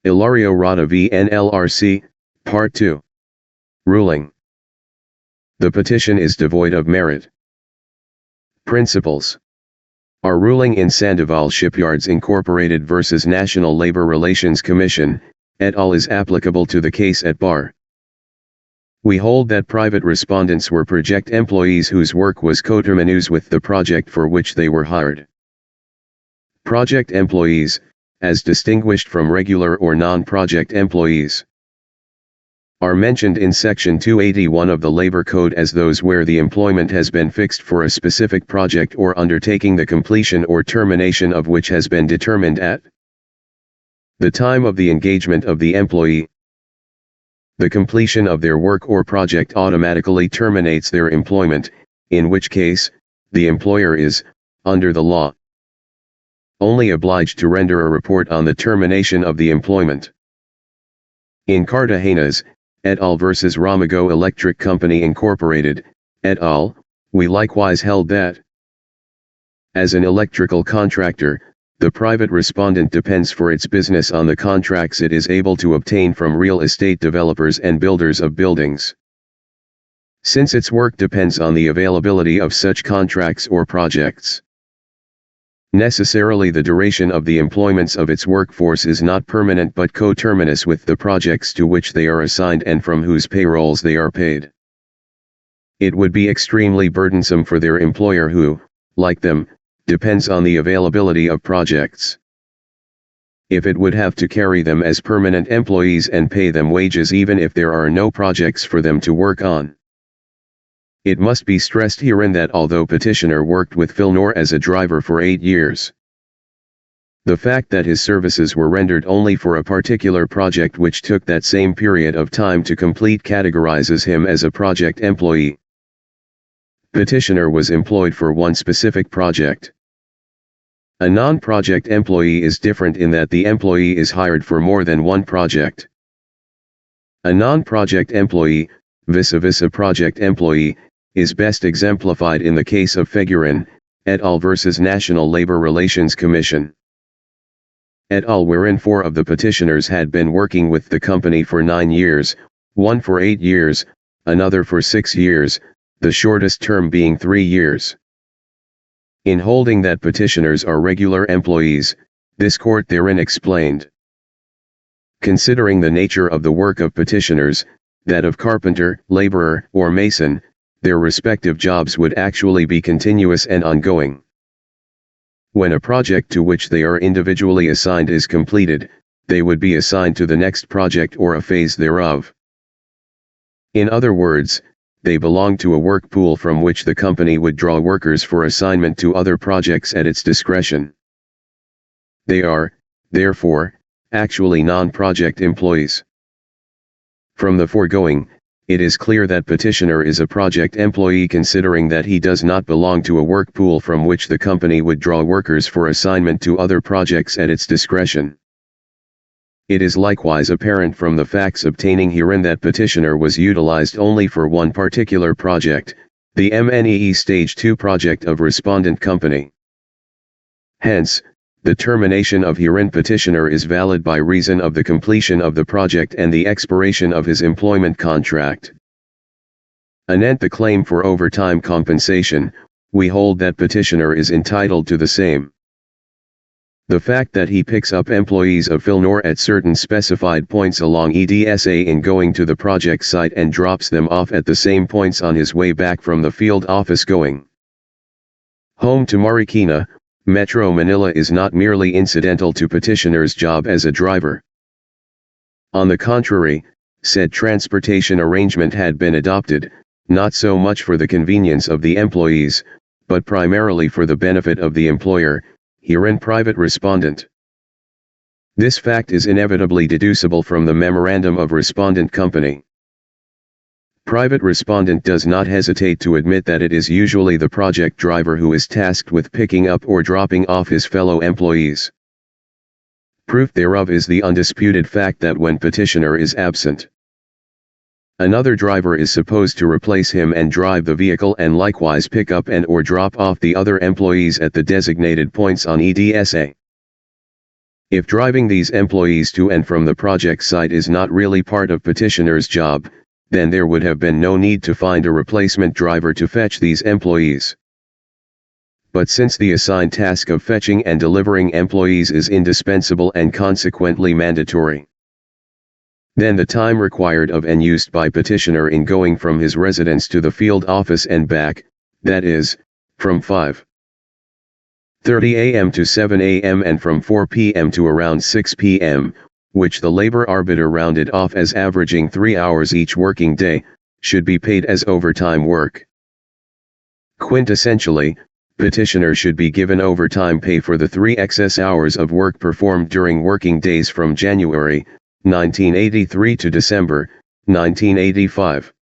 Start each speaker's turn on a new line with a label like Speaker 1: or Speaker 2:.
Speaker 1: Hilario Rada v. NLRC, Part 2. Ruling. The petition is devoid of merit. Principles. Our ruling in Sandoval Shipyards Incorporated vs. National Labor Relations Commission, et al. Is applicable to the case at bar. We hold that private respondents were project employees whose work was coterminous with the project for which they were hired. Project employees, as distinguished from regular or non-project employees, are mentioned in Section 281 of the Labor Code as those where the employment has been fixed for a specific project or undertaking the completion or termination of which has been determined at the time of the engagement of the employee. The completion of their work or project automatically terminates their employment, in which case, the employer is, under the law, only obliged to render a report on the termination of the employment. In Cartagenas, et al. Versus Ramago Electric Company Incorporated, et al., we likewise held that, as an electrical contractor, the private respondent depends for its business on the contracts it is able to obtain from real estate developers and builders of buildings. Since its work depends on the availability of such contracts or projects, necessarily the duration of the employments of its workforce is not permanent but coterminous with the projects to which they are assigned and from whose payrolls they are paid. It would be extremely burdensome for their employer who, like them, depends on the availability of projects, if it would have to carry them as permanent employees and pay them wages even if there are no projects for them to work on. It must be stressed herein that although petitioner worked with Philnor as a driver for 8 years, the fact that his services were rendered only for a particular project which took that same period of time to complete categorizes him as a project employee. Petitioner was employed for one specific project. A non-project employee is different in that the employee is hired for more than one project. A non-project employee, vice versa project employee, is best exemplified in the case of Figuerin, et al. Versus National Labor Relations Commission, et al. Wherein 4 of the petitioners had been working with the company for 9 years, one for 8 years, another for 6 years, the shortest term being 3 years. In holding that petitioners are regular employees, this court therein explained, considering the nature of the work of petitioners, that of carpenter, laborer, or mason, their respective jobs would actually be continuous and ongoing. When a project to which they are individually assigned is completed, they would be assigned to the next project or a phase thereof. In other words, they belong to a work pool from which the company would draw workers for assignment to other projects at its discretion. They are, therefore, actually non-project employees. From the foregoing, it is clear that petitioner is a project employee considering that he does not belong to a work pool from which the company would draw workers for assignment to other projects at its discretion. It is likewise apparent from the facts obtaining herein that petitioner was utilized only for one particular project, the MNEE Stage 2 project of respondent company. Hence, the termination of herein petitioner is valid by reason of the completion of the project and the expiration of his employment contract. Anent the claim for overtime compensation, we hold that petitioner is entitled to the same. The fact that he picks up employees of Philnor at certain specified points along EDSA in going to the project site and drops them off at the same points on his way back from the field office going home to Marikina, Metro Manila is not merely incidental to petitioner's job as a driver. On the contrary, said transportation arrangement had been adopted, not so much for the convenience of the employees, but primarily for the benefit of the employer, herein private respondent. This fact is inevitably deducible from the memorandum of respondent company. Private respondent does not hesitate to admit that it is usually the project driver who is tasked with picking up or dropping off his fellow employees. Proof thereof is the undisputed fact that when petitioner is absent, another driver is supposed to replace him and drive the vehicle and likewise pick up and or drop off the other employees at the designated points on EDSA. If driving these employees to and from the project site is not really part of petitioner's job, then there would have been no need to find a replacement driver to fetch these employees. But since the assigned task of fetching and delivering employees is indispensable and consequently mandatory, then the time required of and used by petitioner in going from his residence to the field office and back, that is, from 5:30 a.m. to 7 a.m. and from 4 p.m. to around 6 p.m., which the labor arbiter rounded off as averaging 3 hours each working day, should be paid as overtime work. Quintessentially, petitioner should be given overtime pay for the 3 excess hours of work performed during working days from January 1983 to December 1985.